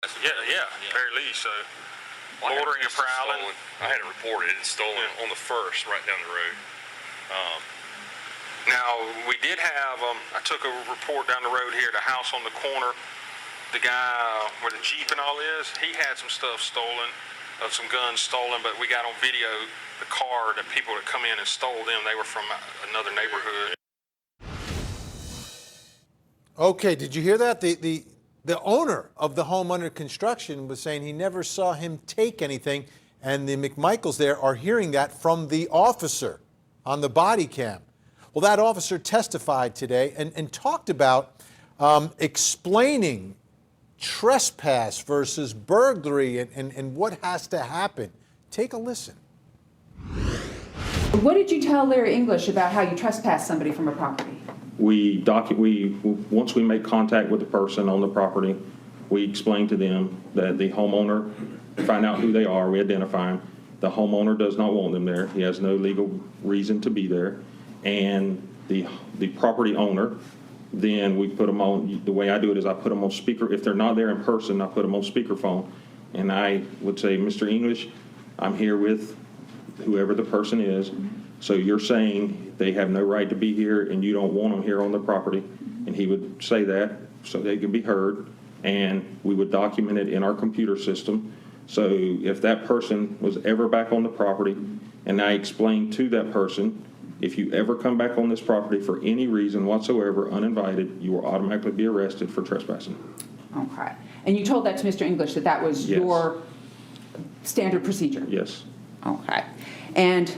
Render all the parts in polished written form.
Yeah, very least. So loitering and prowling. I had it reported. It's stolen on the 1st, right down the road. Now, we did have, I took a report down the road here, the house on the corner, the guy where the Jeep and all is, he had some stuff stolen, some guns stolen, but we got on video the car, the people that come in and stole them, they were from another neighborhood. Okay, did you hear that? The owner of the home under construction was saying he never saw him take anything, and the McMichaels there are hearing that from the officer on the body cam. Well, that officer testified today and talked about explaining trespass versus burglary and what has to happen. Take a listen. What did you tell Larry English about how you trespass somebody from a property? Once we make contact with the person on the property, we explain to them that the homeowner, find out who they are, we identify them. The homeowner does not want them there. He has no legal reason to be there. And the property owner, then we put them on, the way I do it is I put them on speaker. If they're not there in person, I put them on speakerphone. And I would say, Mr. English, I'm here with whoever the person is. So you're saying they have no right to be here and you don't want them here on the property. And he would say that so they could be heard. And we would document it in our computer system. So if that person was ever back on the property, and I explained to that person, if you ever come back on this property for any reason whatsoever, uninvited, you will automatically be arrested for trespassing. Okay. And you told that to Mr. English, that that was your standard procedure? Yes. Okay. And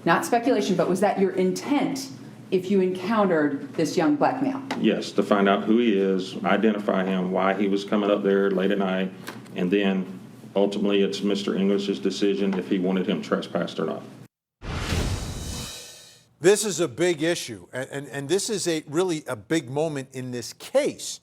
not speculation, but was that your intent if you encountered this young black male? Yes, to find out who he is, identify him, why he was coming up there late at night, and then ultimately it's Mr. English's decision if he wanted him trespassed or not. This is a big issue, and this is really a big moment in this case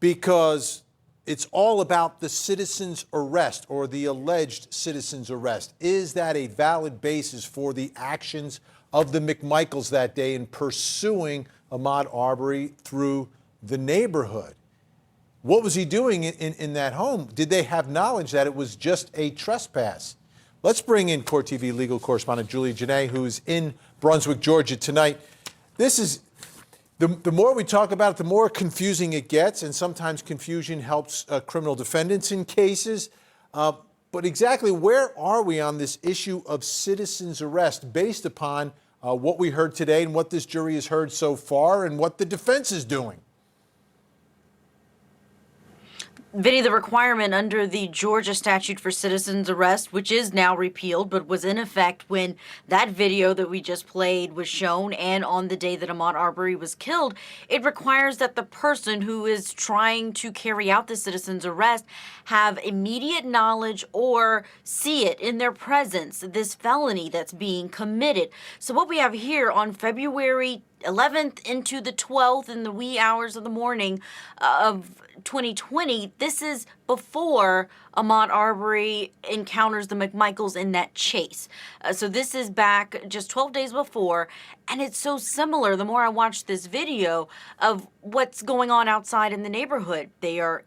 because it's all about the citizen's arrest or the alleged citizen's arrest. Is that a valid basis for the actions of the McMichaels that day in pursuing Ahmaud Arbery through the neighborhood? What was he doing in that home? Did they have knowledge that it was just a trespass? Let's bring in Court TV legal correspondent Julie Janae, who's in Brunswick, Georgia tonight. This is, the more we talk about it, the more confusing it gets, and sometimes confusion helps criminal defendants in cases. But exactly where are we on this issue of citizen's arrest based upon what we heard today and what this jury has heard so far and what the defense is doing? Vinny, the requirement under the Georgia statute for citizen's arrest, which is now repealed, but was in effect when that video that we just played was shown and on the day that Ahmaud Arbery was killed, it requires that the person who is trying to carry out the citizen's arrest have immediate knowledge or see it in their presence, this felony that's being committed. So what we have here on February 11th into the 12th in the wee hours of the morning of 2020, this is before Ahmaud Arbery encounters the McMichaels in that chase. So this is back just 12 days before, and it's so similar, the more I watch this video, of what's going on outside in the neighborhood. They are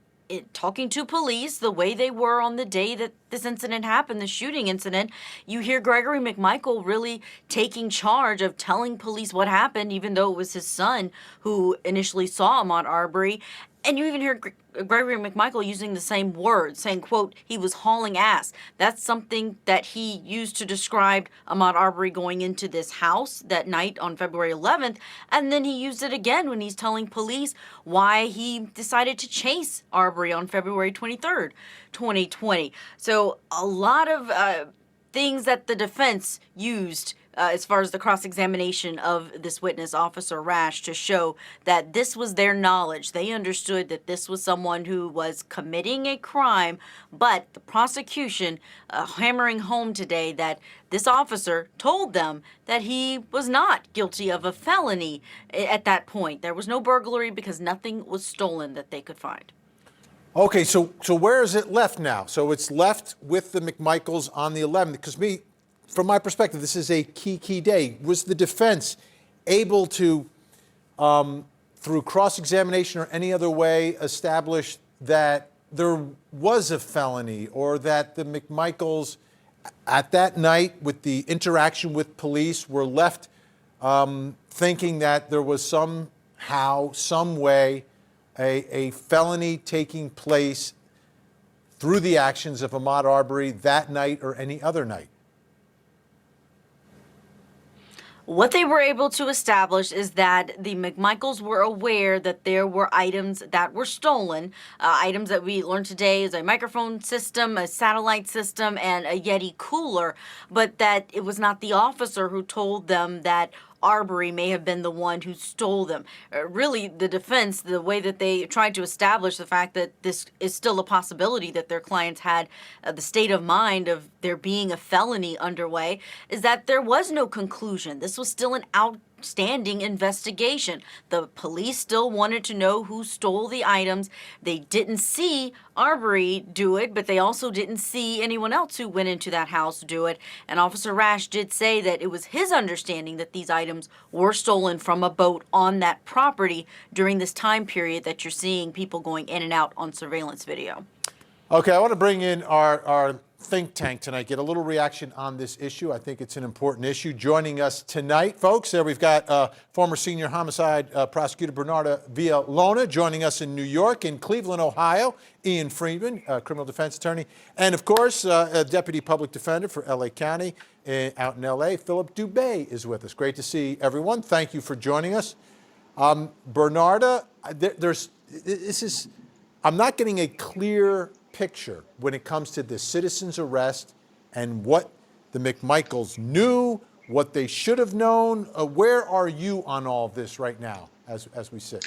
talking to police the way they were on the day that this incident happened, the shooting incident. You hear Gregory McMichael really taking charge of telling police what happened, even though it was his son who initially saw Ahmaud Arbery. And you even hear Gregory McMichael using the same words, saying, quote, he was hauling ass. That's something that he used to describe Ahmaud Arbery going into this house that night on February 11th. And then he used it again when he's telling police why he decided to chase Arbery on February 23rd, 2020. So a lot of things that the defense used as far as the cross-examination of this witness, Officer Rash, to show that this was their knowledge. They understood that this was someone who was committing a crime, but the prosecution hammering home today that this officer told them that he was not guilty of a felony at that point. There was no burglary because nothing was stolen that they could find. Okay, so where is it left now? So it's left with the McMichaels on the 11th, because from my perspective, this is a key day. Was the defense able to, through cross-examination or any other way, establish that there was a felony, or that the McMichaels at that night with the interaction with police were left thinking that there was somehow, some way, a felony taking place through the actions of Ahmaud Arbery that night or any other night? What they were able to establish is that the McMichaels were aware that there were items that were stolen. Items that we learned today is a microphone system, a satellite system, and a Yeti cooler, but that it was not the officer who told them that Arbery may have been the one who stole them. Really, the defense, the way that they tried to establish the fact that this is still a possibility that their clients had the state of mind of there being a felony underway, is that there was no conclusion. This was still an outstanding investigation. The police still wanted to know who stole the items. They didn't see Arbery do it, but they also didn't see anyone else who went into that house do it. And Officer Rash did say that it was his understanding that these items were stolen from a boat on that property during this time period that you're seeing people going in and out on surveillance video. Okay, I want to bring in our think tank tonight, get a little reaction on this issue. I think it's an important issue. Joining us tonight, folks, we've got former senior homicide prosecutor Bernarda Villalona joining us in New York. In Cleveland, Ohio, Ian Friedman, criminal defense attorney, and of course, a deputy public defender for LA County out in LA, Philip Dubé is with us. Great to see everyone. Thank you for joining us. Bernarda, I'm not getting a clear picture when it comes to the citizen's arrest and what the McMichaels knew, what they should have known. Where are you on all this right now as we sit?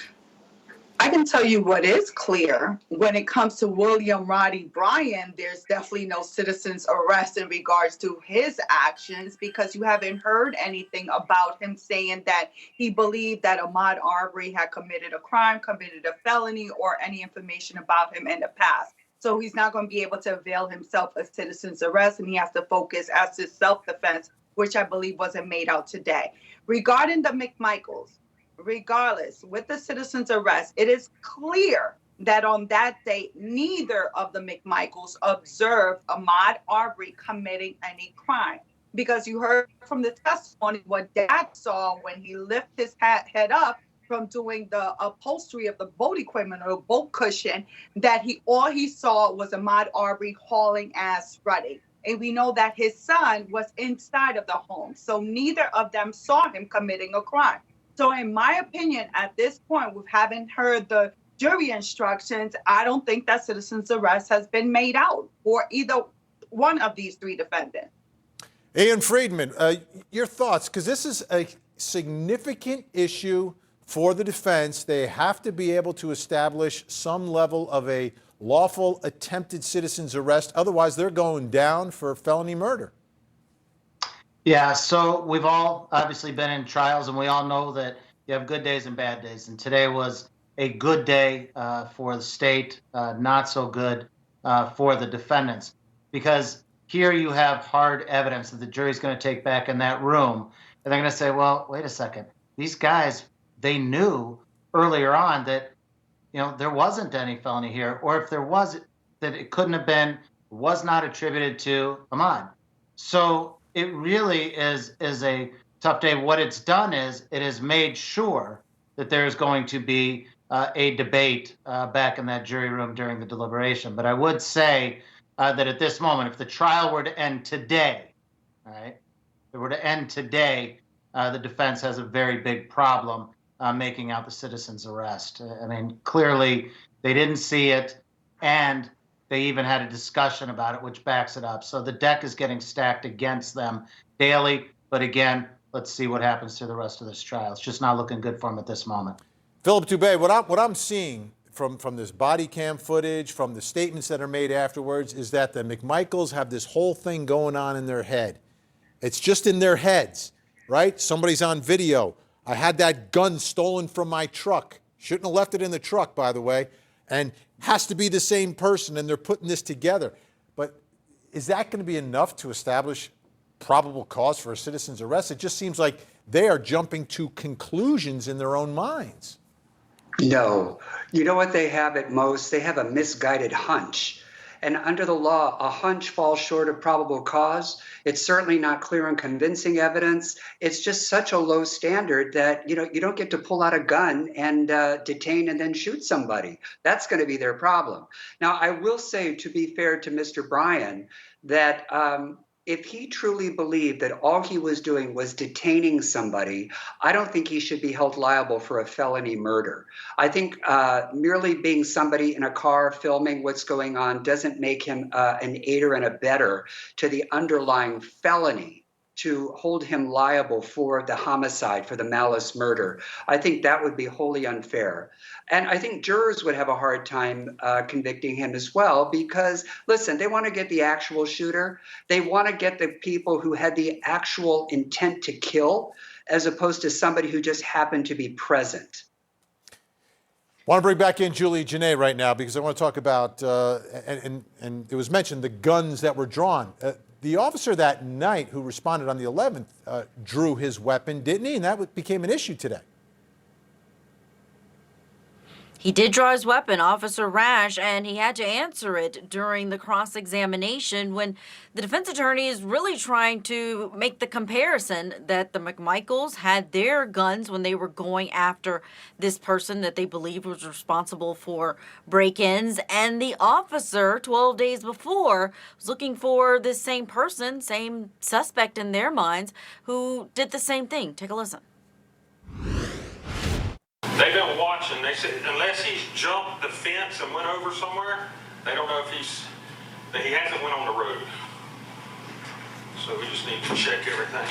I can tell you what is clear. When it comes to William Roddy Bryan, there's definitely no citizen's arrest in regards to his actions, because you haven't heard anything about him saying that he believed that Ahmaud Arbery had committed a crime, committed a felony, or any information about him in the past. So he's not going to be able to avail himself of citizen's arrest, and he has to focus as to self-defense, which I believe wasn't made out today. Regarding the McMichaels, regardless, with the citizen's arrest, it is clear that on that date, neither of the McMichaels observed Ahmaud Arbery committing any crime. Because you heard from the testimony what Dad saw when he lifted his head up from doing the upholstery of the boat equipment or boat cushion, that all he saw was Ahmaud Arbery hauling ass running. And we know that his son was inside of the home. So neither of them saw him committing a crime. So in my opinion, at this point, we haven't heard the jury instructions. I don't think that citizen's arrest has been made out for either one of these three defendants. Ian Friedman, your thoughts, because this is a significant issue for the defense. They have to be able to establish some level of a lawful attempted citizen's arrest. Otherwise, they're going down for felony murder. Yeah, so we've all obviously been in trials, and we all know that you have good days and bad days. And today was a good day for the state, not so good for the defendants. Because here you have hard evidence that the jury's going to take back in that room. And they're going to say, well, wait a second. These guys, they knew earlier on that, there wasn't any felony here. Or if there was, that it couldn't have been, was not attributed to Ahmaud. So it really is a tough day. What it's done is it has made sure that there's going to be a debate back in that jury room during the deliberation. But I would say that at this moment, if the trial were to end today, all right, if it were to end today, the defense has a very big problem making out the citizen's arrest. I mean, clearly they didn't see it, and they even had a discussion about it, which backs it up. So the deck is getting stacked against them daily. But again, let's see what happens to the rest of this trial. It's just not looking good for them at this moment. Philip Dubé, what I'm seeing from this body cam footage, from the statements that are made afterwards, is that the McMichaels have this whole thing going on in their head. It's just in their heads, right? Somebody's on video. I had that gun stolen from my truck. Shouldn't have left it in the truck, by the way. And has to be the same person, and they're putting this together. But is that going to be enough to establish probable cause for a citizen's arrest? It just seems like they are jumping to conclusions in their own minds. No. You know what they have at most? They have a misguided hunch. And under the law, a hunch falls short of probable cause. It's certainly not clear and convincing evidence. It's just such a low standard that, you don't get to pull out a gun and detain and then shoot somebody. That's going to be their problem. Now, I will say, to be fair to Mr. Bryan, that if he truly believed that all he was doing was detaining somebody, I don't think he should be held liable for a felony murder. I think merely being somebody in a car filming what's going on doesn't make him an aider and abettor to the underlying felony to hold him liable for the homicide, for the malice murder. I think that would be wholly unfair. And I think jurors would have a hard time convicting him as well because, listen, they want to get the actual shooter. They want to get the people who had the actual intent to kill as opposed to somebody who just happened to be present. I want to bring back in Julie Janae right now because I want to talk about, and it was mentioned, the guns that were drawn. The officer that night who responded on the 11th drew his weapon, didn't he? And that became an issue today. He did draw his weapon, Officer Rash, and he had to answer it during the cross-examination when the defense attorney is really trying to make the comparison that the McMichaels had their guns when they were going after this person that they believed was responsible for break-ins, and the officer 12 days before was looking for this same person, same suspect in their minds, who did the same thing. Take a listen. They've been watching. They said unless he's jumped the fence and went over somewhere, they don't know if he hasn't went on the road. So we just need to check everything.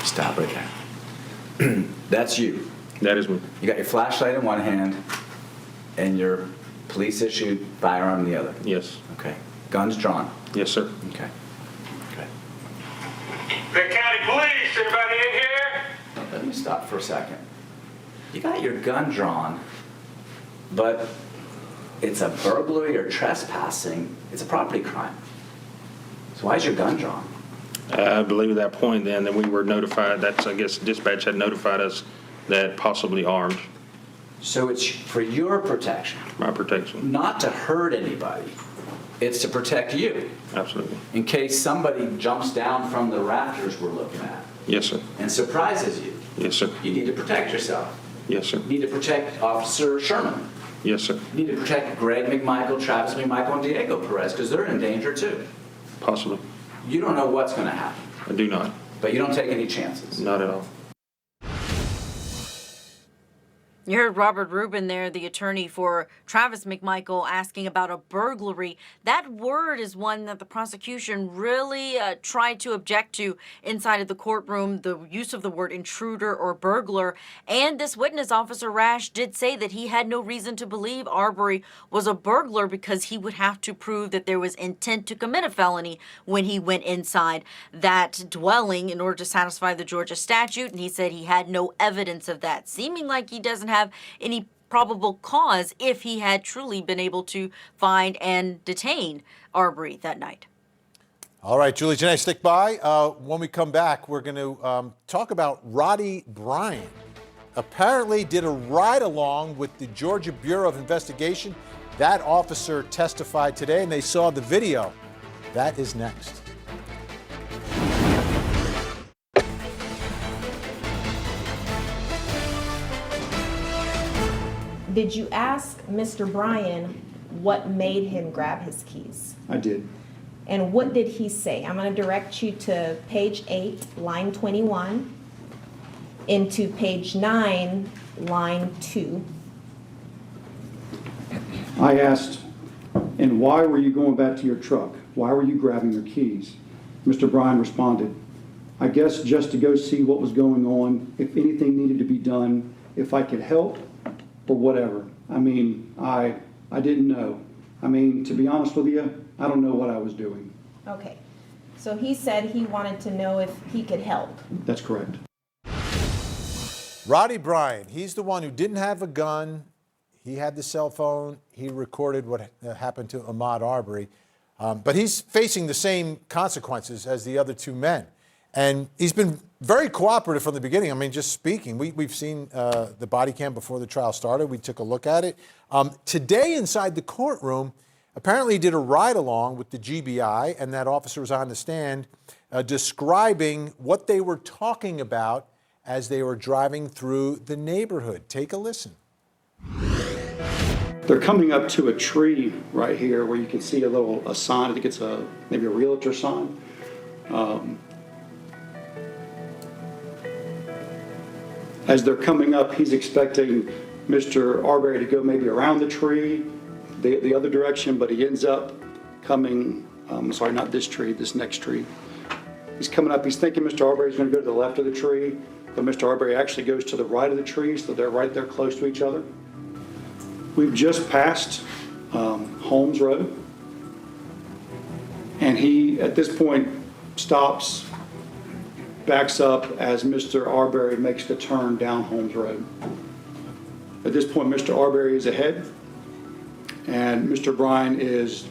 Stop right there. That's you. That is me. You got your flashlight in one hand and your police-issued firearm in the other. Yes. Okay. Guns drawn. Yes, sir. Okay. The county police, everybody in here? Let me stop for a second. You got your gun drawn, but it's a burglary or trespassing. It's a property crime. So why is your gun drawn? I believe at that point then that we were notified, I guess dispatch had notified us that possibly armed. So it's for your protection. My protection. Not to hurt anybody. It's to protect you. Absolutely. In case somebody jumps down from the rafters we're looking at. Yes, sir. And surprises you. Yes, sir. You need to protect yourself. Yes, sir. You need to protect Officer Sherman. Yes, sir. You need to protect Greg McMichael, Travis McMichael, and Diego Perez because they're in danger too. Possibly. You don't know what's going to happen. I do not. But you don't take any chances. Not at all. You heard Robert Rubin there, the attorney for Travis McMichael, asking about a burglary. That word is one that the prosecution really tried to object to inside of the courtroom, the use of the word intruder or burglar. And this witness, Officer Rash, did say that he had no reason to believe Arbery was a burglar because he would have to prove that there was intent to commit a felony when he went inside that dwelling in order to satisfy the Georgia statute. And he said he had no evidence of that, seeming like he doesn't have any probable cause if he had truly been able to find and detain Arbery that night. All right, Julie Janae, stick by. When we come back, we're going to talk about Roddy Bryan. Apparently did a ride-along with the Georgia Bureau of Investigation. That officer testified today, and they saw the video. That is next. Did you ask Mr. Bryan what made him grab his keys? I did. And what did he say? I'm going to direct you to page 8, line 21, into page 9, line 2. I asked, and why were you going back to your truck? Why were you grabbing your keys? Mr. Bryan responded, I guess just to go see what was going on, if anything needed to be done, if I could help, or whatever. I mean, I didn't know. I mean, to be honest with you, I don't know what I was doing. Okay. So he said he wanted to know if he could help. That's correct. Roddy Bryan, he's the one who didn't have a gun. He had the cell phone. He recorded what happened to Ahmaud Arbery. But he's facing the same consequences as the other two men. And he's been very cooperative from the beginning. I mean, just speaking, we've seen the body cam before the trial started. We took a look at it. Today inside the courtroom, apparently he did a ride-along with the GBI, and that officer was on the stand describing what they were talking about as they were driving through the neighborhood. Take a listen. They're coming up to a tree right here where you can see a sign. I think it's maybe a realtor sign. As they're coming up, he's expecting Mr. Arbery to go maybe around the tree, the other direction, but he ends up coming, sorry, not this tree, this next tree. He's coming up, he's thinking Mr. Arbery's going to go to the left of the tree, but Mr. Arbery actually goes to the right of the tree, so they're right there close to each other. We've just passed Holmes Road, and he, at this point, stops, backs up as Mr. Arbery makes the turn down Holmes Road. At this point, Mr. Arbery is ahead, and Mr. Bryan is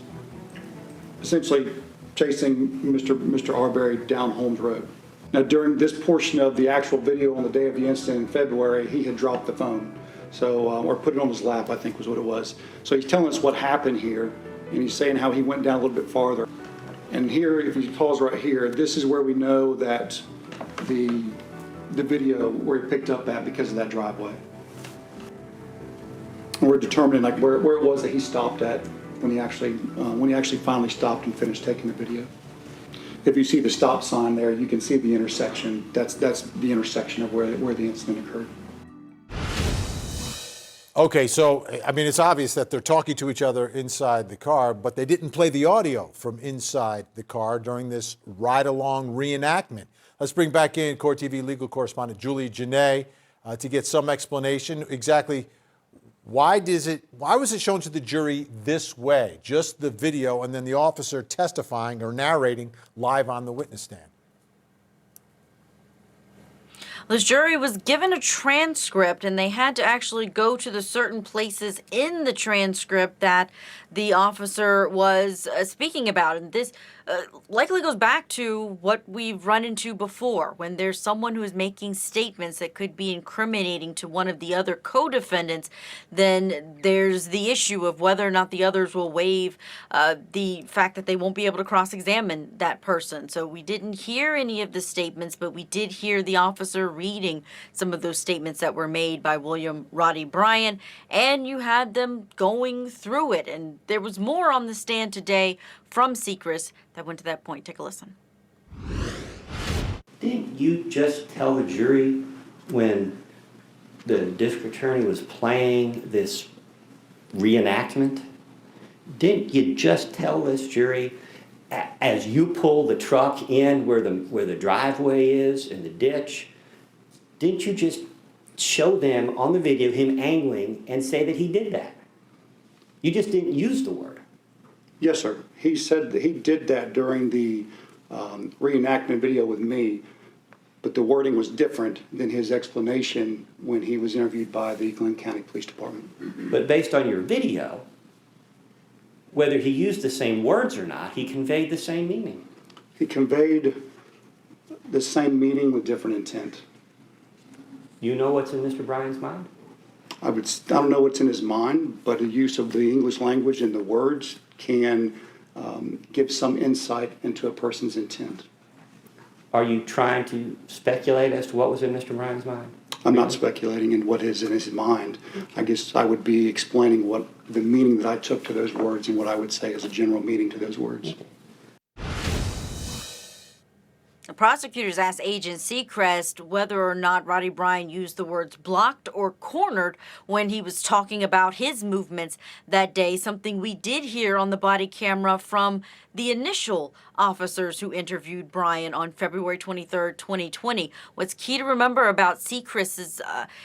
essentially chasing Mr. Arbery down Holmes Road. Now, during this portion of the actual video on the day of the incident in February, he had dropped the phone. So, or put it on his lap, I think was what it was. So he's telling us what happened here, and he's saying how he went down a little bit farther. And here, if you pause right here, this is where we know that the video where he picked up at because of that driveway. And we're determining like where it was that he stopped at when he actually finally stopped and finished taking the video. If you see the stop sign there, you can see the intersection. That's the intersection of where the incident occurred. Okay, so, I mean, it's obvious that they're talking to each other inside the car, but they didn't play the audio from inside the car during this ride-along reenactment. Let's bring back in Court TV legal correspondent Julie Janae to get some explanation. Exactly why was it shown to the jury this way? Just the video and then the officer testifying or narrating live on the witness stand. This jury was given a transcript, and they had to actually go to the certain places in the transcript that the officer was speaking about. And this likely goes back to what we've run into before, when there's someone who is making statements that could be incriminating to one of the other co-defendants, then there's the issue of whether or not the others will waive the fact that they won't be able to cross-examine that person. So we didn't hear any of the statements, but we did hear the officer reading some of those statements that were made by William Roddy Bryan, and you had them going through it. And there was more on the stand today from Sechrest that went to that point. Take a listen. Didn't you just tell the jury when the district attorney was playing this reenactment? Didn't you just tell this jury, as you pull the truck in where the driveway is in the ditch, didn't you just show them on the video him angling and say that he did that? You just didn't use the word. Yes, sir. He said that he did that during the reenactment video with me, but the wording was different than his explanation when he was interviewed by the Glenn County Police Department. But based on your video, whether he used the same words or not, he conveyed the same meaning. He conveyed the same meaning with different intent. You know what's in Mr. Bryan's mind? I don't know what's in his mind, but the use of the English language and the words can give some insight into a person's intent. Are you trying to speculate as to what was in Mr. Bryan's mind? I'm not speculating in what is in his mind. I guess I would be explaining what the meaning that I took to those words and what I would say is a general meaning to those words. The prosecutors asked Agent Sechrest whether or not Roddy Bryan used the words blocked or cornered when he was talking about his movements that day, something we did hear on the body camera from the initial officers who interviewed Brian on February 23rd, 2020. What's key to remember about Seacrest's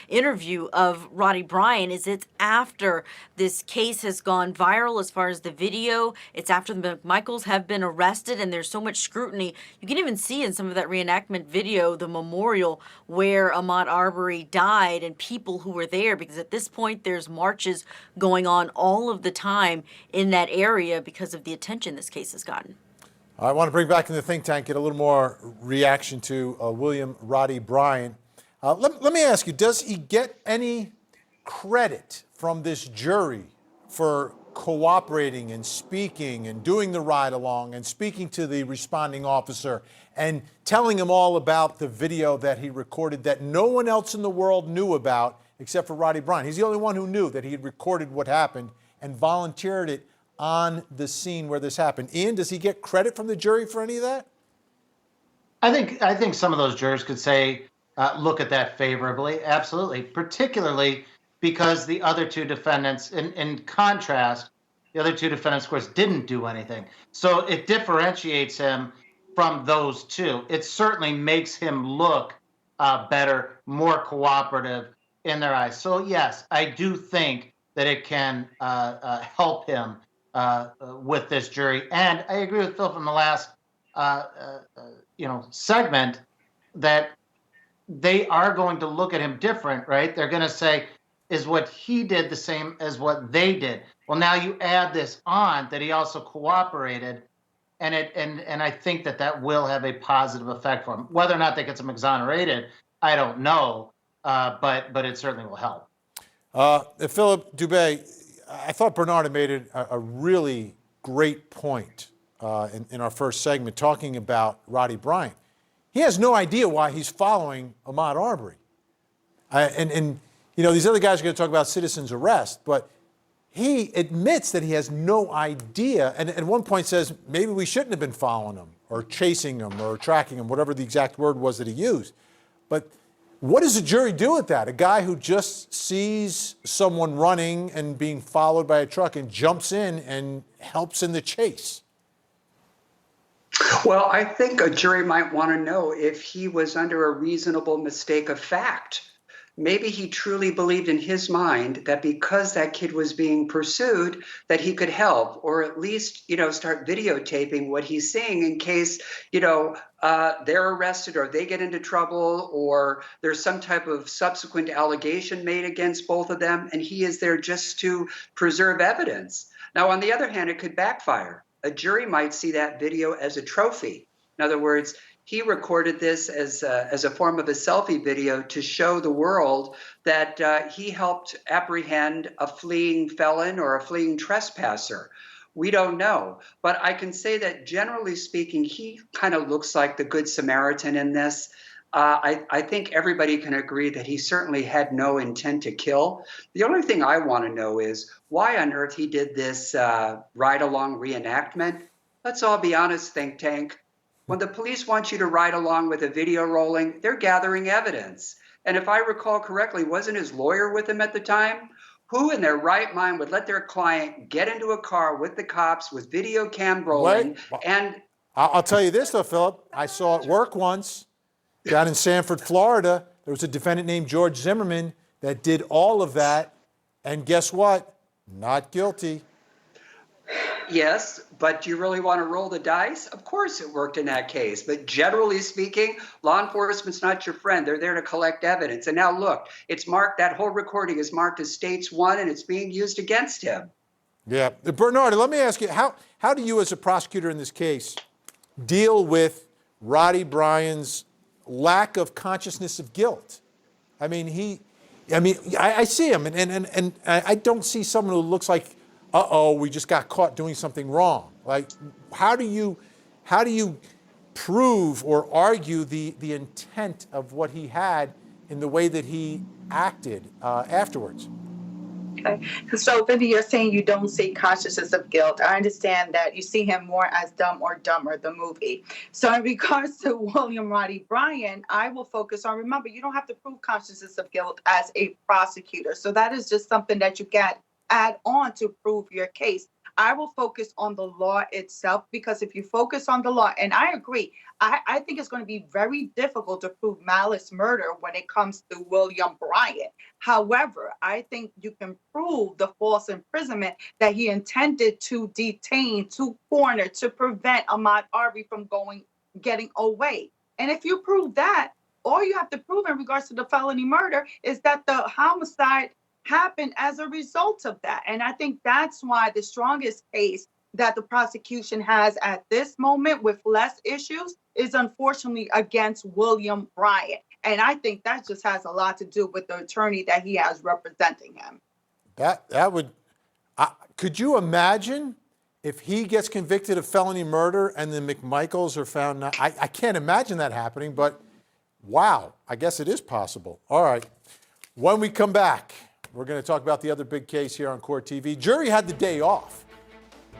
interview of Roddy Bryan is it's after this case has gone viral as far as the video. It's after the McMichaels have been arrested, and there's so much scrutiny. You can even see in some of that reenactment video the memorial where Ahmaud Arbery died and people who were there, because at this point there's marches going on all of the time in that area because of the attention this case has gotten. I want to bring back in the think tank, get a little more reaction to William Roddy Bryan. Let me ask you, does he get any credit from this jury for cooperating and speaking and doing the ride along and speaking to the responding officer and telling him all about the video that he recorded that no one else in the world knew about except for Roddy Bryan? He's the only one who knew that he had recorded what happened and volunteered it on the scene where this happened. Ian, does he get credit from the jury for any of that? I think some of those jurors could say, look at that favorably. Absolutely. Particularly because the other two defendants, in contrast, the other two defendants, of course, didn't do anything. So it differentiates him from those two. It certainly makes him look better, more cooperative in their eyes. So yes, I do think that it can help him with this jury. And I agree with Phil from the last segment that they are going to look at him different, right? They're going to say, is what he did the same as what they did? Well, now you add this on that he also cooperated, and I think that will have a positive effect for him. Whether or not that gets him exonerated, I don't know, but it certainly will help. Philip Dubé, I thought Bernard had made a really great point in our first segment talking about Roddy Bryan. He has no idea why he's following Ahmaud Arbery. And these other guys are going to talk about citizen's arrest, but he admits that he has no idea, and at one point says, maybe we shouldn't have been following him or chasing him or tracking him, whatever the exact word was that he used. But what does a jury do with that? A guy who just sees someone running and being followed by a truck and jumps in and helps in the chase? Well, I think a jury might want to know if he was under a reasonable mistake of fact. Maybe he truly believed in his mind that because that kid was being pursued, that he could help, or at least, start videotaping what he's seeing in case, they're arrested or they get into trouble or there's some type of subsequent allegation made against both of them, and he is there just to preserve evidence. Now, on the other hand, it could backfire. A jury might see that video as a trophy. In other words, he recorded this as a form of a selfie video to show the world that he helped apprehend a fleeing felon or a fleeing trespasser. We don't know. But I can say that generally speaking, he kind of looks like the Good Samaritan in this. I think everybody can agree that he certainly had no intent to kill. The only thing I want to know is why on earth he did this ride-along reenactment. Let's all be honest, think tank. When the police want you to ride along with a video rolling, they're gathering evidence. And if I recall correctly, wasn't his lawyer with him at the time? Who in their right mind would let their client get into a car with the cops with video cam rolling? And I'll tell you this, though, Philip. I saw it work once down in Sanford, Florida. There was a defendant named George Zimmerman that did all of that. And guess what? Not guilty. Yes, but do you really want to roll the dice? Of course it worked in that case. But generally speaking, law enforcement's not your friend. They're there to collect evidence. And now look, it's marked, that whole recording is marked as States 1 and it's being used against him. Yeah. Bernard, let me ask you, how do you as a prosecutor in this case deal with Roddy Bryan's lack of consciousness of guilt? I mean, I see him and I don't see someone who looks like, we just got caught doing something wrong. Like, how do you prove or argue the intent of what he had in the way that he acted afterwards? Okay. So, Vivi, you're saying you don't see consciousness of guilt. I understand that you see him more as Dumb or Dumber, the movie. So in regards to William Roddy Bryan, I will focus on, remember, you don't have to prove consciousness of guilt as a prosecutor. So that is just something that you get add on to prove your case. I will focus on the law itself, because if you focus on the law, and I agree, I think it's going to be very difficult to prove malice murder when it comes to William Bryant. However, I think you can prove the false imprisonment, that he intended to detain, to corner, to prevent Ahmaud Arbery from getting away. And if you prove that, all you have to prove in regards to the felony murder is that the homicide happened as a result of that. And I think that's why the strongest case that the prosecution has at this moment, with less issues, is unfortunately against William Bryant. And I think that just has a lot to do with the attorney that he has representing him. That would, could you imagine if he gets convicted of felony murder and the McMichaels are found not? I can't imagine that happening, but wow, I guess it is possible. All right, when we come back, we're going to talk about the other big case here on Court TV. Jury had the day off,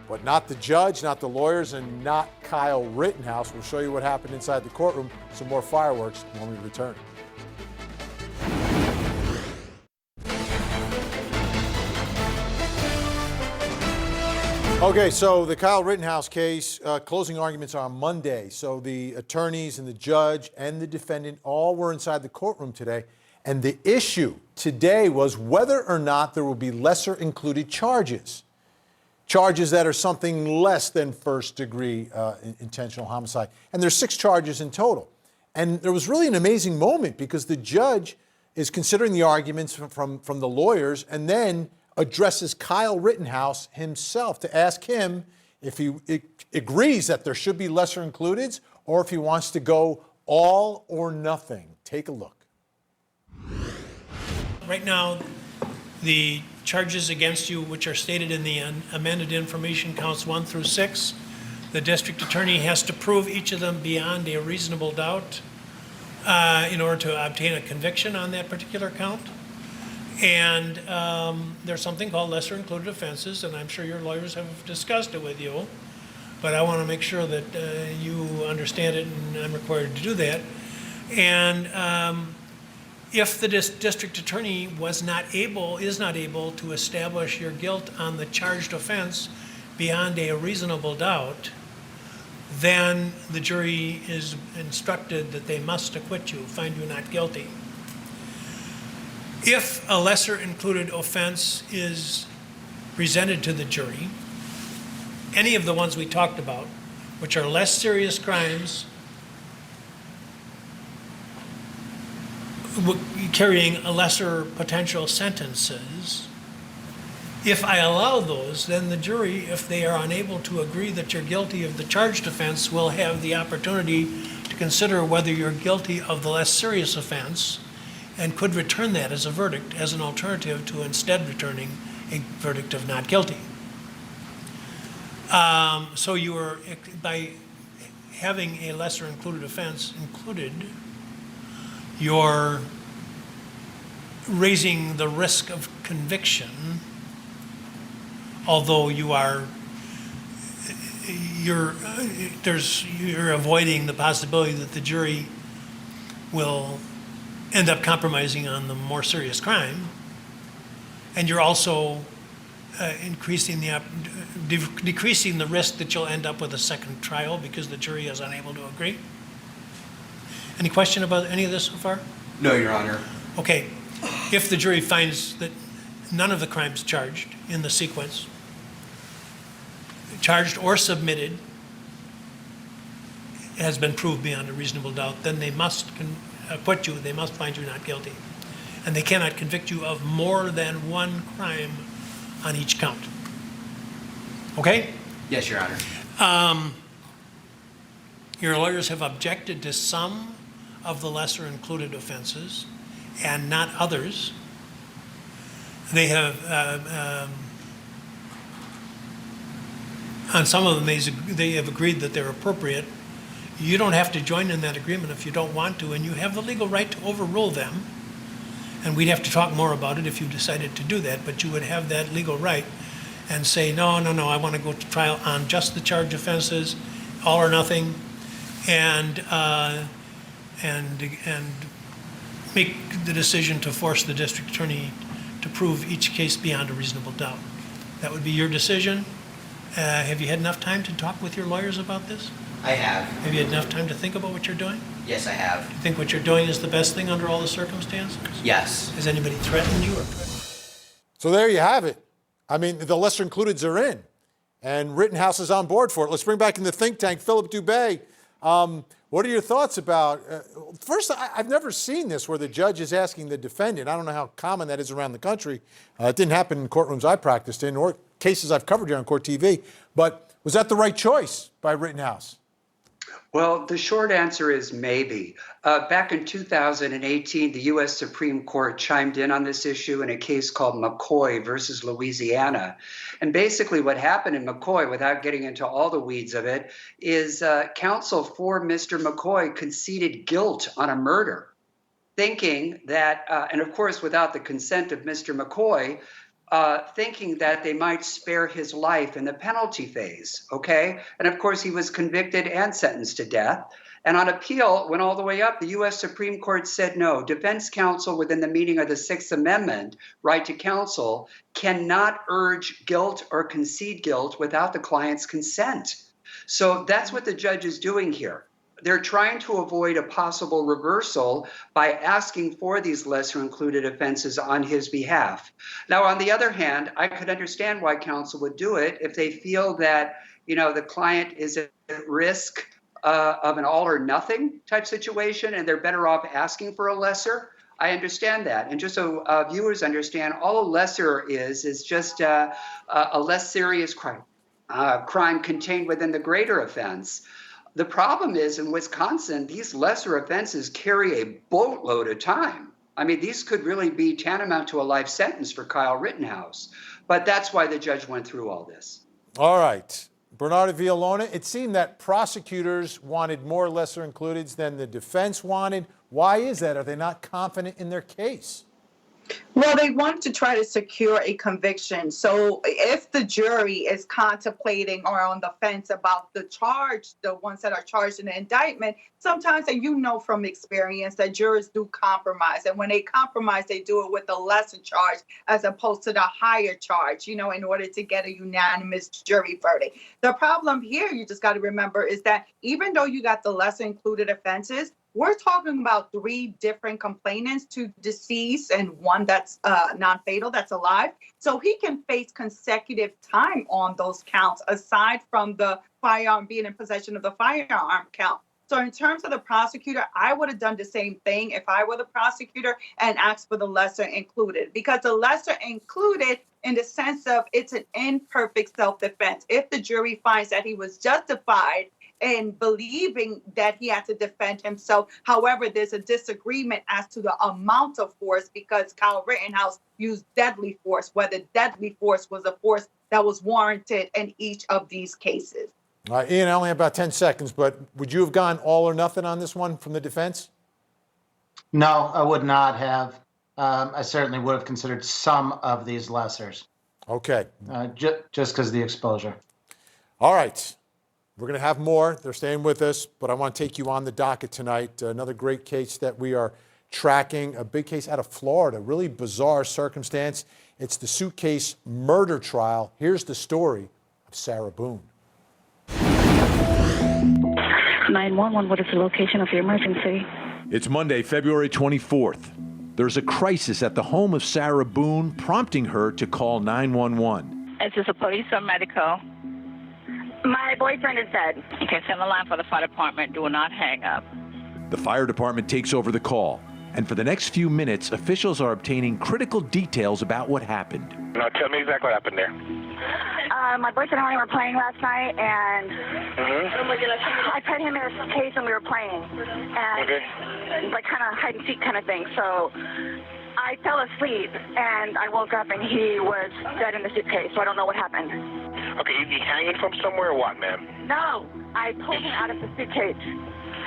but not the judge, not the lawyers, and not Kyle Rittenhouse. We'll show you what happened inside the courtroom. Some more fireworks when we return. Okay, so the Kyle Rittenhouse case, closing arguments are on Monday. So the attorneys and the judge and the defendant all were inside the courtroom today. And the issue today was whether or not there will be lesser included charges. Charges that are something less than first-degree intentional homicide. And there's 6 charges in total. And there was really an amazing moment because the judge is considering the arguments from the lawyers and then addresses Kyle Rittenhouse himself to ask him if he agrees that there should be lesser includeds or if he wants to go all or nothing. Take a look. Right now, the charges against you, which are stated in the amended information, counts 1 through 6. The district attorney has to prove each of them beyond a reasonable doubt in order to obtain a conviction on that particular count. And there's something called lesser included offenses, and I'm sure your lawyers have discussed it with you, but I want to make sure that you understand it, and I'm required to do that. And if the district attorney is not able to establish your guilt on the charged offense beyond a reasonable doubt, then the jury is instructed that they must acquit you, find you not guilty. If a lesser included offense is presented to the jury, any of the ones we talked about, which are less serious crimes, carrying a lesser potential sentences, if I allow those, then the jury, if they are unable to agree that you're guilty of the charged offense, will have the opportunity to consider whether you're guilty of the less serious offense and could return that as a verdict, as an alternative to instead returning a verdict of not guilty. So you are, by having a lesser included offense included, you're raising the risk of conviction, although you're avoiding the possibility that the jury will end up compromising on the more serious crime, and you're also decreasing the risk that you'll end up with a second trial because the jury is unable to agree. Any question about any of this so far? No, Your Honor. Okay. If the jury finds that none of the crimes charged in the sequence, charged or submitted, has been proved beyond a reasonable doubt, then they must acquit you, they must find you not guilty. And they cannot convict you of more than one crime on each count. Okay? Yes, Your Honor. Your lawyers have objected to some of the lesser included offenses and not others. They have, on some of them, they have agreed that they're appropriate. You don't have to join in that agreement if you don't want to, and you have the legal right to overrule them. And we'd have to talk more about it if you decided to do that, but you would have that legal right and say, no, I want to go to trial on just the charged offenses, all or nothing, and make the decision to force the district attorney to prove each case beyond a reasonable doubt. That would be your decision. Have you had enough time to talk with your lawyers about this? I have. Have you had enough time to think about what you're doing? Yes, I have. Do you think what you're doing is the best thing under all the circumstances? Yes. Has anybody threatened you? So there you have it. I mean, the lesser includeds are in, and Rittenhouse is on board for it. Let's bring back in the think tank, Philip Dubé. What are your thoughts about, first, I've never seen this where the judge is asking the defendant. I don't know how common that is around the country. It didn't happen in courtrooms I practiced in or cases I've covered here on Court TV. But was that the right choice by Rittenhouse? Well, the short answer is maybe. Back in 2018, the U.S. Supreme Court chimed in on this issue in a case called McCoy versus Louisiana. And basically what happened in McCoy, without getting into all the weeds of it, is counsel for Mr. McCoy conceded guilt on a murder, thinking that, and of course without the consent of Mr. McCoy, thinking that they might spare his life in the penalty phase, okay? And of course, he was convicted and sentenced to death. And on appeal, went all the way up. The U.S. Supreme Court said no. Defense counsel, within the meaning of the Sixth Amendment, right to counsel, cannot urge guilt or concede guilt without the client's consent. So that's what the judge is doing here. They're trying to avoid a possible reversal by asking for these lesser included offenses on his behalf. Now, on the other hand, I could understand why counsel would do it if they feel that, you know, the client is at risk of an all or nothing type situation and they're better off asking for a lesser. I understand that. And just so viewers understand, all a lesser is just a less serious crime contained within the greater offense. The problem is in Wisconsin, these lesser offenses carry a boatload of time. I mean, these could really be tantamount to a life sentence for Kyle Rittenhouse. But that's why the judge went through all this. All right. Bernardo Villalona, it seemed that prosecutors wanted more lesser includeds than the defense wanted. Why is that? Are they not confident in their case? Well, they want to try to secure a conviction. So if the jury is contemplating or on the fence about the charge, the ones that are charged in the indictment, sometimes, and you know from experience, that jurors do compromise. And when they compromise, they do it with a lesser charge as opposed to the higher charge, you know, in order to get a unanimous jury verdict. The problem here, you just got to remember, is that even though you got the lesser included offenses, we're talking about 3 different complainants, 2 deceased and 1 that's non-fatal, that's alive. So he can face consecutive time on those counts, aside from the firearm, being in possession of the firearm count. So in terms of the prosecutor, I would have done the same thing if I were the prosecutor and asked for the lesser included, because the lesser included in the sense of it's an imperfect self-defense. If the jury finds that he was justified in believing that he had to defend himself. However, there's a disagreement as to the amount of force because Kyle Rittenhouse used deadly force, whether deadly force was a force that was warranted in each of these cases. All right, Ian, I only have about 10 seconds, but would you have gone all or nothing on this one from the defense? No, I would not have. I certainly would have considered some of these lessers. Okay. Just because of the exposure. All right. We're going to have more. They're staying with us, but I want to take you on the docket tonight. Another great case that we are tracking, a big case out of Florida, really bizarre circumstance. It's the suitcase murder trial. Here's the story of Sarah Boone. 911, what is the location of your emergency? It's Monday, February 24th. There's a crisis at the home of Sarah Boone, prompting her to call 911. Is this a police or medical? My boyfriend is dead. Okay, send the line for the fire department. Do not hang up. The fire department takes over the call, and for the next few minutes, officials are obtaining critical details about what happened. Now, tell me exactly what happened there. My boyfriend and I were playing last night, and I put him in a case and we were playing, and like kind of hide and seek kind of thing. So I fell asleep, and I woke up, and he was dead in the suitcase. So I don't know what happened. Okay, is he hanging from somewhere or what, ma'am? No, I pulled him out of the suitcase.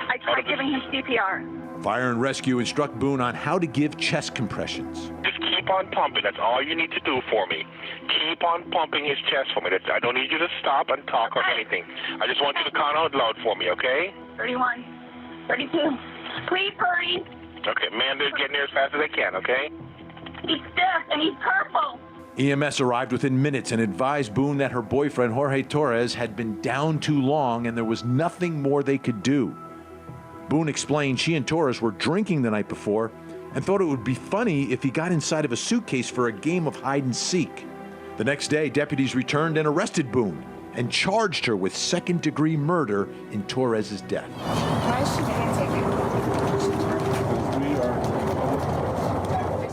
I tried giving him CPR. Fire and rescue instruct Boone on how to give chest compressions. Just keep on pumping. That's all you need to do for me. Keep on pumping his chest for me. I don't need you to stop and talk or anything. I just want you to count out loud for me, okay? 31, 32. Please hurry. Okay, man, they're getting there as fast as they can, okay? He's stiff and he's purple. EMS arrived within minutes and advised Boone that her boyfriend, Jorge Torres, had been down too long and there was nothing more they could do. Boone explained she and Torres were drinking the night before and thought it would be funny if he got inside of a suitcase for a game of hide and seek. The next day, deputies returned and arrested Boone and charged her with second-degree murder in Torres's death.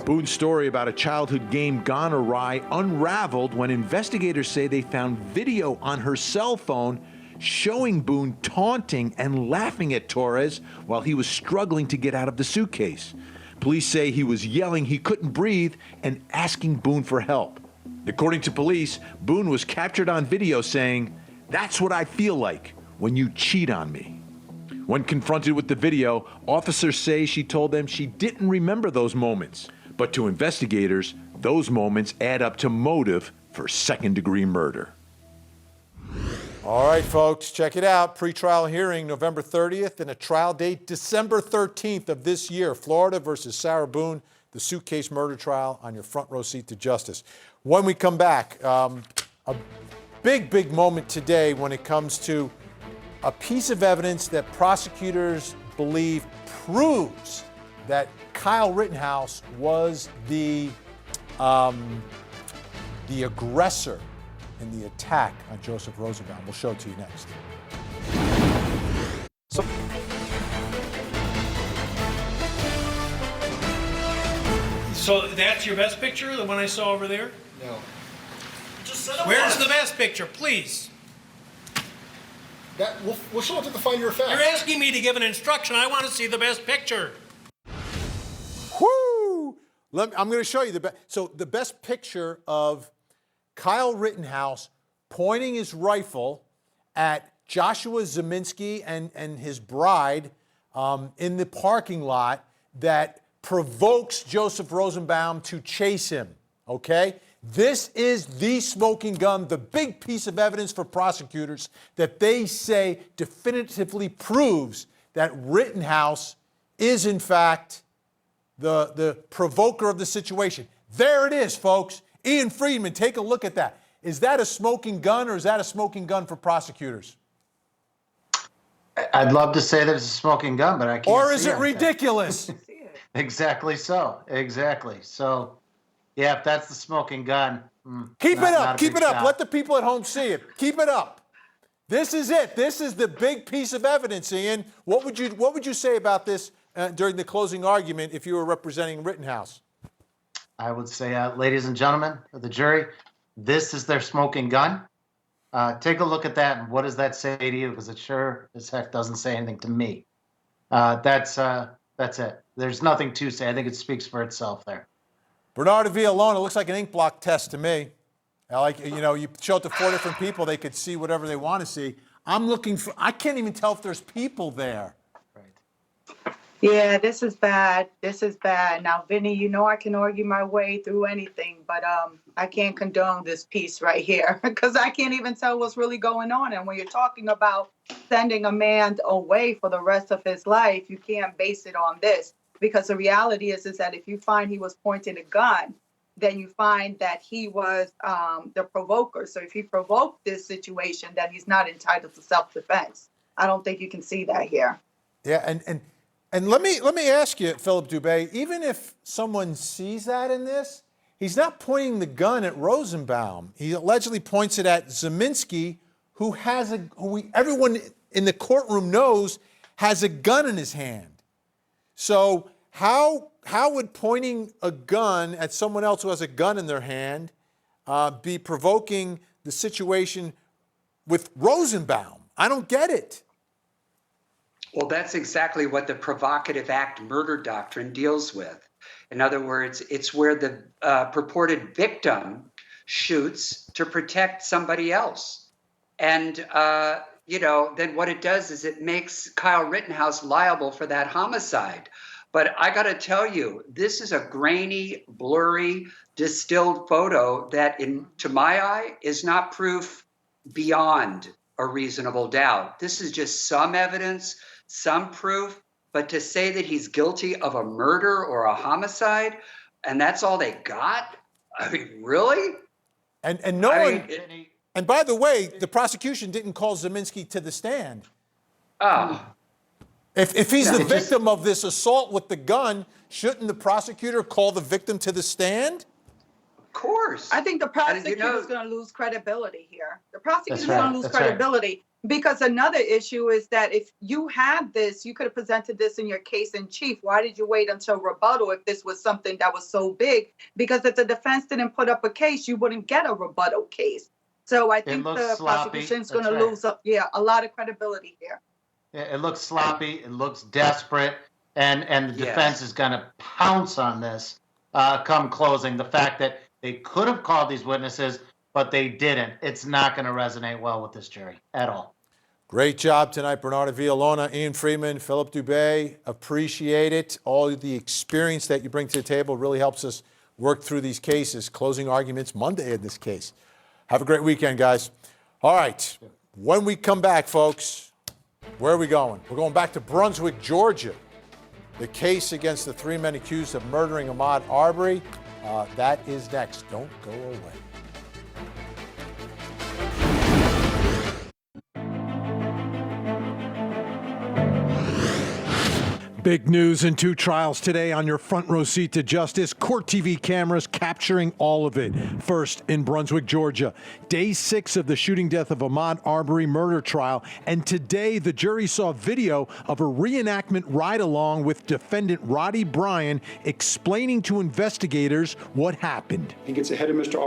Boone's story about a childhood game gone awry unraveled when investigators say they found video on her cell phone showing Boone taunting and laughing at Torres while he was struggling to get out of the suitcase. Police say he was yelling he couldn't breathe and asking Boone for help. According to police, Boone was captured on video saying, "That's what I feel like when you cheat on me." When confronted with the video, officers say she told them she didn't remember those moments. But to investigators, those moments add up to motive for second-degree murder. All right, folks, check it out. Pretrial hearing November 30th and a trial date December 13th of this year. Florida versus Sarah Boone, the suitcase murder trial, on your front row seat to justice. When we come back, a big moment today when it comes to a piece of evidence that prosecutors believe proves that Kyle Rittenhouse was the aggressor in the attack on Joseph Rosenbaum. We'll show it to you next. So that's your best picture, the one I saw over there? No. Where's the best picture, please? We'll show it to the finder of fact. You're asking me to give an instruction. I want to see the best picture. Whoo! I'm going to show you the best. So the best picture of Kyle Rittenhouse pointing his rifle at Joshua Zeminski and his bride in the parking lot that provokes Joseph Rosenbaum to chase him, okay? This is the smoking gun, the big piece of evidence for prosecutors that they say definitively proves that Rittenhouse is, in fact, the provoker of the situation. There it is, folks. Ian Friedman, take a look at that. Is that a smoking gun or is that a smoking gun for prosecutors? I'd love to say that it's a smoking gun, but I can't. Or is it ridiculous? Exactly so. Exactly. So, yeah, if that's the smoking gun. Keep it up. Keep it up. Let the people at home see it. Keep it up. This is it. This is the big piece of evidence, Ian. What would you say about this during the closing argument if you were representing Rittenhouse? I would say, ladies and gentlemen of the jury, this is their smoking gun. Take a look at that, and what does that say to you? Because it sure as heck doesn't say anything to me. That's it. There's nothing to say. I think it speaks for itself there. Bernardo Villalona, it looks like an ink block test to me. You show it to 4 different people, they could see whatever they want to see. I can't even tell if there's people there. Yeah, this is bad. This is bad. Now, Vinny, I can argue my way through anything, but I can't condone this piece right here because I can't even tell what's really going on. And when you're talking about sending a man away for the rest of his life, you can't base it on this because the reality is that if you find he was pointing a gun, then you find that he was the provoker. So if he provoked this situation, then he's not entitled to self-defense. I don't think you can see that here. Yeah, and let me ask you, Philip Dubé, even if someone sees that in this, he's not pointing the gun at Rosenbaum. He allegedly points it at Zeminski, who everyone in the courtroom knows has a gun in his hand. So how would pointing a gun at someone else who has a gun in their hand be provoking the situation with Rosenbaum? I don't get it. Well, that's exactly what the provocative act murder doctrine deals with. In other words, it's where the purported victim shoots to protect somebody else. And, then what it does is it makes Kyle Rittenhouse liable for that homicide. But I got to tell you, this is a grainy, blurry, distilled photo that, to my eye, is not proof beyond a reasonable doubt. This is just some evidence, some proof, but to say that he's guilty of a murder or a homicide, and that's all they got, I mean, really? And no one. And by the way, the prosecution didn't call Zeminski to the stand. Oh. If he's the victim of this assault with the gun, shouldn't the prosecutor call the victim to the stand? Of course. I think the prosecutor is going to lose credibility here. The prosecutor is going to lose credibility because another issue is that if you had this, you could have presented this in your case in chief. Why did you wait until rebuttal if this was something that was so big? Because if the defense didn't put up a case, you wouldn't get a rebuttal case. So I think the prosecution is going to lose a lot of credibility here. It looks sloppy. It looks desperate, and the defense is going to pounce on this come closing. The fact that they could have called these witnesses, but they didn't. It's not going to resonate well with this jury at all. Great job tonight, Bernardo Villalona, Ian Friedman, Philip Dubé. Appreciate it. All the experience that you bring to the table really helps us work through these cases. Closing arguments Monday in this case. Have a great weekend, guys. All right, when we come back, folks, where are we going? We're going back to Brunswick, Georgia. The case against the 3 men accused of murdering Ahmaud Arbery. That is next. Don't go away. Big news in 2 trials today on your front row seat to justice. Court TV cameras capturing all of it. First, in Brunswick, Georgia, day 6 of the shooting death of Ahmaud Arbery murder trial. And today, the jury saw video of a reenactment ride-along with defendant Roddy Bryan explaining to investigators what happened. He gets ahead of Mr.